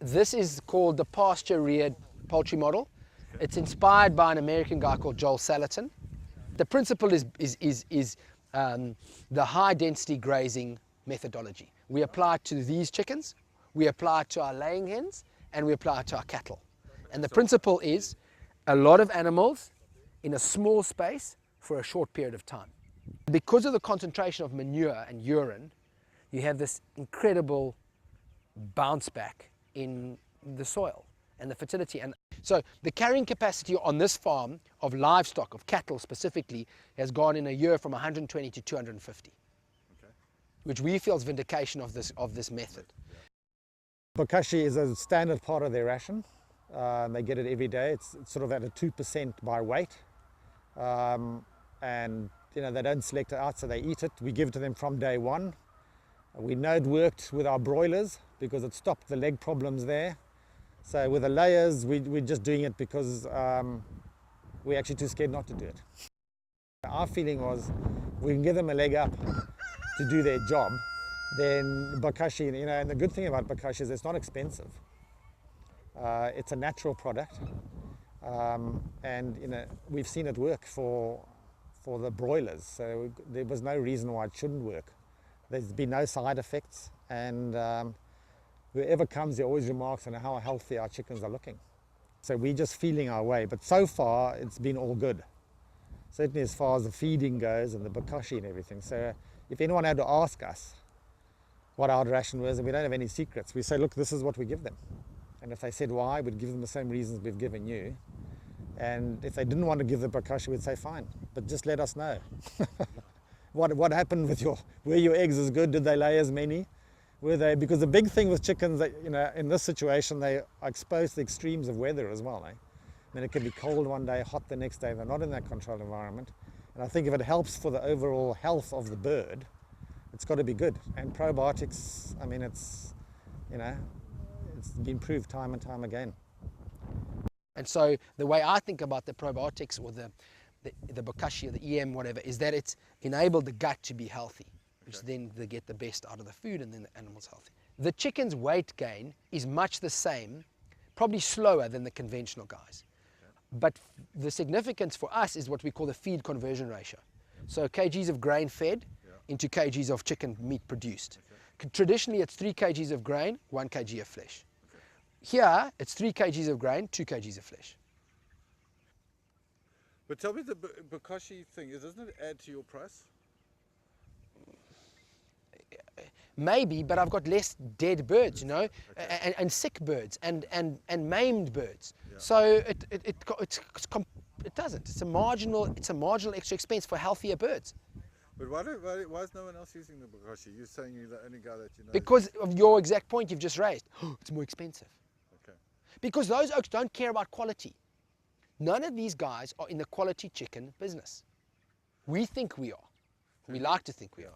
This is called the pasture-reared poultry model. It's inspired by an American guy called Joel Salatin. The principle is the high-density grazing methodology. We apply it to these chickens, we apply it to our laying hens, and we apply it to our cattle. And the principle is a lot of animals in a small space for a short period of time. Because of the concentration of manure and urine, you have this incredible bounce back in the soil and the fertility. And so the carrying capacity on this farm of livestock, of cattle specifically, has gone in a year from 120 to 250, which we feel is vindication of this method. Bokashi is a standard part of their ration. They get it every day. It's sort of at a 2% by weight. And you know, they don't select it out, so they eat it. We give it to them from day one. We know it worked with our broilers because it stopped the leg problems there. So with the layers, we're just doing it because we're actually too scared not to do it. Our feeling was, we can give them a leg up to do their job, then Bokashi, you know, and the good thing about Bokashi is it's not expensive. It's a natural product, and you know, we've seen it work for the broilers, so there was no reason why it shouldn't work. There's been no side effects, and whoever comes there always remarks on how healthy our chickens are looking. So we're just feeling our way, but so far it's been all good. Certainly as far as the feeding goes and the Bokashi and everything. So if anyone had to ask us what our ration was, and we don't have any secrets, we say, look, this is what we give them. And if they said why, we'd give them the same reasons we've given you. And if they didn't want to give the Bokashi, we'd say fine, but just let us know. What happened with were your eggs as good? Did they lay as many? Were they, because the big thing with chickens, that, you know, in this situation, they are exposed to the extremes of weather as well. I mean, it can be cold one day, hot the next day. They're not in that controlled environment. And I think if it helps for the overall health of the bird, it's got to be good. And probiotics, I mean, it's, you know, it's been proved time and time again. And so the way I think about the probiotics or the Bokashi or the EM, whatever, is that it's enabled the gut to be healthy, which then they get the best out of the food, and then the animal's healthy. The chicken's weight gain is much the same, probably slower than the conventional guys. But the significance for us is what we call the feed conversion ratio. So kgs of grain fed into kgs of chicken meat produced. Traditionally, it's 3 kgs of grain, 1 kg of flesh. Here, it's 3 kgs of grain, 2 kgs of flesh. But tell me the Bokashi thing, doesn't it add to your price? Maybe, but I've got less dead birds, you know, and sick birds and maimed birds. Yeah. So it doesn't. It's a marginal extra expense for healthier birds. But why is no one else using the Bokashi? You're saying you're the only guy that you know. Because of your exact point you've just raised. It's more expensive. Okay. Because those oaks don't care about quality. None of these guys are in the quality chicken business. We think we are. We like to think we are.